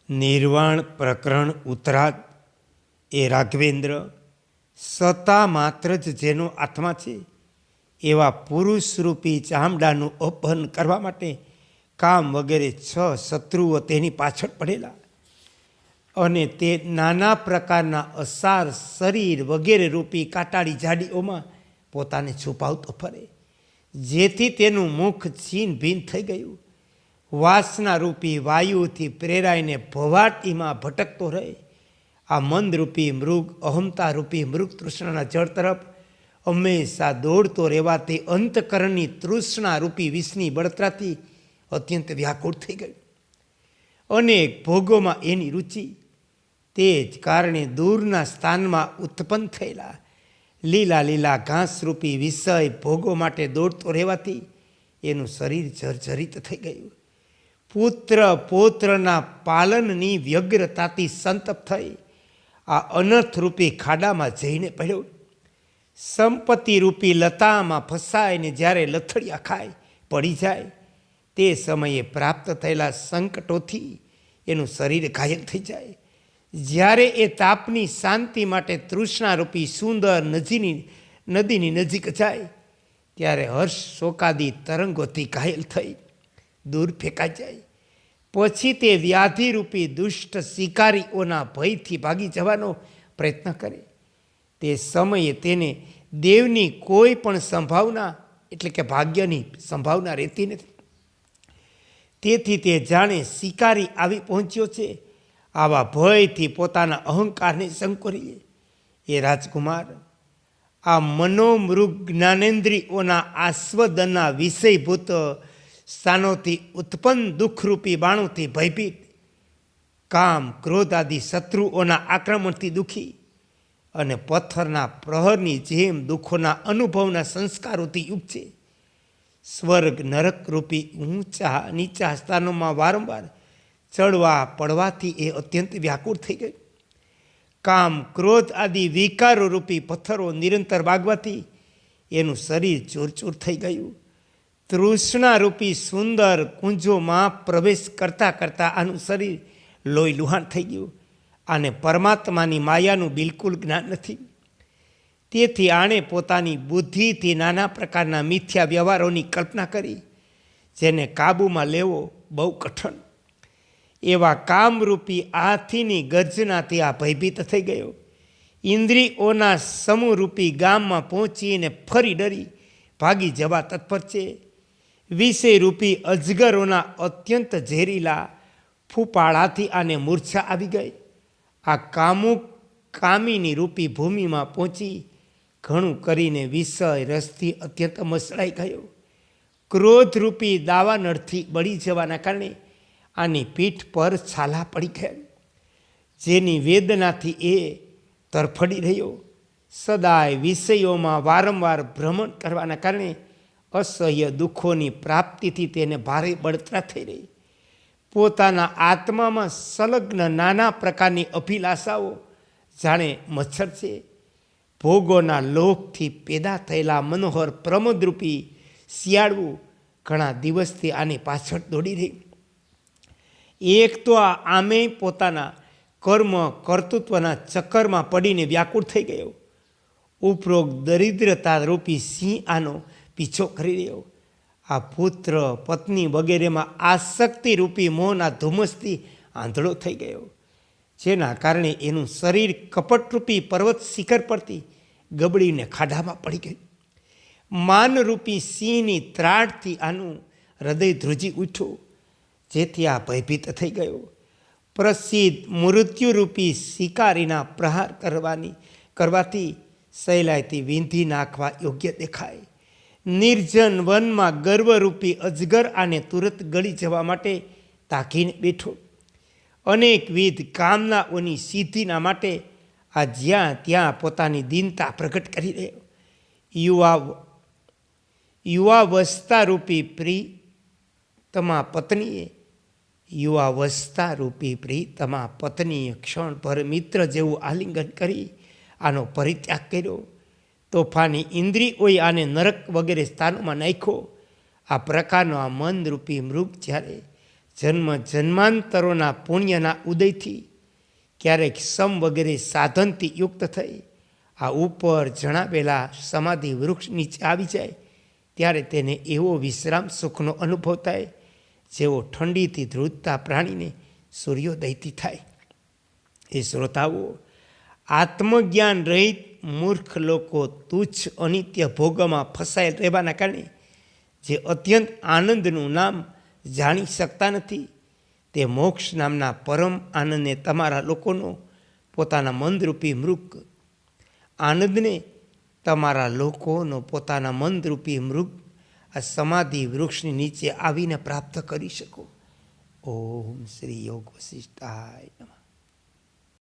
નિર્વાણ પ્રકરણ ઉત્તરાદ એ રાઘવેન્દ્ર સત્તા માત્ર જ જેનો આત્મા છે એવા પુરુષરૂપી ચામડાનું અપહન કરવા માટે કામ વગેરે 6 શત્રુઓ તેની પાછળ પડેલા અને તે નાના પ્રકારના અસાર શરીર વગેરે રૂપી કાટાળી જાડીઓમાં પોતાને છુપાવતો ફરે, જેથી તેનું મુખ છીન ભીન થઈ ગયું. વાસના રૂપી વાયુથી પ્રેરાઈને ભવાટીમાં ભટકતો રહે. આ મંદરૂપી મૃગ અહમતા રૂપી મૃગ તૃષ્ણાના જળ તરફ હંમેશા દોડતો રહેવાથી અંતકરણની તૃષ્ણા રૂપી વિષની બળતરાથી અત્યંત વ્યાકુળ થઈ ગયું. અનેક ભોગોમાં એની રુચિ, તે જ કારણે દૂરના સ્થાનમાં ઉત્પન્ન થયેલા લીલા લીલા ઘાસરૂપી વિષય ભોગો માટે દોડતો રહેવાથી એનું શરીર જર્જરિત થઈ ગયું. પુત્ર પૌત્રના પાલનની વ્યગ્રતાથી સંતપ થઈ આ અનર્થરૂપી ખાડામાં જઈને પડ્યો. સંપત્તિરૂપી લતામાં ફસાઈને જ્યારે લથડિયા ખાય પડી જાય, તે સમયે પ્રાપ્ત થયેલા સંકટોથી એનું શરીર ઘાયલ થઈ જાય. જ્યારે એ તાપની શાંતિ માટે તૃષ્ણારૂપી સુંદર નદીની નજીક જાય, ત્યારે હર્ષ શોકાદી તરંગોથી ઘાયલ થઈ દૂર ફેંકાઈ જાય. પછી તે વ્યાધિરૂપી દુષ્ટ શિકારીઓના ભયથી ભાગી જવાનો પ્રયત્ન કરે. તે સમયે તેને દેવની કોઈ પણ સંભાવના એટલે કે ભાગ્યની સંભાવના રહેતી નથી. તેથી તે જાણે શિકારી આવી પહોંચ્યો છે, આવા ભયથી પોતાના અહંકારને સંકોરીએ. એ રાજકુમાર, આ મનોમૃગ જ્ઞાનેન્દ્રિયોના આસ્વાદનના વિષયભૂત સ્થાનોથી ઉત્પન્ન દુઃખરૂપી બાણોથી ભયભીત, કામ ક્રોધ આદિ શત્રુઓના આક્રમણથી દુઃખી અને પથ્થરના પ્રહરની જેમ દુઃખોના અનુભવના સંસ્કારોથી યુક્ત છે. સ્વર્ગ નરકરૂપી ઊંચા નીચા સ્થાનોમાં વારંવાર ચડવા પડવાથી એ અત્યંત વ્યાકુળ થઈ ગઈ. કામ ક્રોધ આદિ વિકારો રૂપી પથ્થરો નિરંતર વાગવાથી એનું શરીર ચૂરચૂર થઈ ગયું. તૃષ્ણારૂપી સુંદર કુંજોમાં પ્રવેશ કરતાં કરતાં આનું શરીર લોહી લુહાણ થઈ ગયું. આને પરમાત્માની માયાનું બિલકુલ જ્ઞાન નથી. તેથી આણે પોતાની બુદ્ધિથી નાના પ્રકારના મિથ્યા વ્યવહારોની કલ્પના કરી, જેને કાબૂમાં લેવો બહુ કઠણ. એવા કામરૂપી હાથીની ગર્જનાથી આ ભયભીત થઈ ગયો. ઇન્દ્રિયોના સમૂહરૂપી ગામમાં પહોંચીને ફરી ડરી ભાગી જવા તત્પર છે. વિષયરૂપી અજગરોના અત્યંત ઝેરીલા ફૂપાળાથી આને મૂર્છા આવી ગઈ. આ કામિની રૂપી ભૂમિમાં પહોંચી ઘણું કરીને વિષય રસથી અત્યંત મસળાઈ ગયો. ક્રોધરૂપી દાવાનળથી બળી જવાના કારણે આની પીઠ પર છાલા પડી ગયા, જેની વેદનાથી એ તરફડી રહ્યો. સદાય વિષયોમાં વારંવાર ભ્રમણ કરવાના કારણે અસહ્ય દુઃખોની પ્રાપ્તિથી તેને ભારે બળતરા થઈ રહી. પોતાના આત્મામાં સંલગ્ન નાના પ્રકારની અભિલાષાઓ જાણે મચ્છર છે. ભોગોના લોભથી પેદા થયેલા મનોહર પ્રમોદરૂપી શિયાળવું ઘણા દિવસથી આની પાછળ દોડી રહી. એક તો આમે પોતાના કર્મ કર્તૃત્વના ચક્કરમાં પડીને વ્યાકુળ થઈ ગયો. ઉપરોક્ત દરિદ્રતા રૂપી સિંહ આનો પીછો કરી રહ્યો. આ પુત્ર પત્ની વગેરેમાં આસક્તિ રૂપી મોહના ધુમ્મસથી આંધળો થઈ ગયો, જેના કારણે એનું શરીર કપટરૂપી પર્વત શિખર પરથી ગબડીને ખાડામાં પડી ગયું. માનરૂપી સિંહની ત્રાટથી આનું હૃદય ધ્રુજી ઉઠ્યું, જેથી આ ભયભીત થઈ ગયો. પ્રસિદ્ધ મૃત્યુરૂપી શિકારીના પ્રહાર કરવાથી સહેલાઈથી વીંધી નાખવા યોગ્ય દેખાય. નિર્જન વનમાં ગર્વરૂપી અજગર આને તુરંત ગળી જવા માટે તાકીને બેઠો. અનેકવિધ કામનાઓની સિદ્ધિના માટે આ જ્યાં ત્યાં પોતાની દીનતા પ્રગટ કરી રહ્યો. યુવાવસ્થારૂપી પ્રિયતમા પત્નીએ ક્ષણભર મિત્ર જેવું આલિંગન કરી આનો પરિત્યાગ કર્યો. તોફાની ઇન્દ્રિયોએ આને નરક વગેરે સ્થાનોમાં નાખ્યો. આ પ્રકારનો આ મનરૂપી મૃગ જ્યારે જન્મ જન્માંતરોના પુણ્યના ઉદયથી ક્યારેક સમ વગેરે સાધનથી યુક્ત થઈ આ ઉપર જણાવેલા સમાધિ વૃક્ષ નીચે આવી જાય ત્યારે તેને એવો વિશ્રામ સુખનો અનુભવ થાય જેવો ઠંડીથી ધ્રુજતા પ્રાણીને સૂર્યોદયથી થાય. એ શ્રોતાઓ, આત્મજ્ઞાન રહિત મૂર્ખ લોકો તુચ્છ અનિત્ય ભોગમાં ફસાયેલ રહેવાના કારણે જે અત્યંત આનંદનું નામ જાણી શકતા નથી તે મોક્ષ નામના પરમ આનંદને તમારા લોકોનો પોતાના મંદરૂપી મૃગ આનંદને તમારા લોકોનો પોતાના મંદરૂપી મૃગ આ સમાધિ વૃક્ષની નીચે આવીને પ્રાપ્ત કરી શકો. ઓમ શ્રી યોગ વશિષ્ઠાય નમઃ.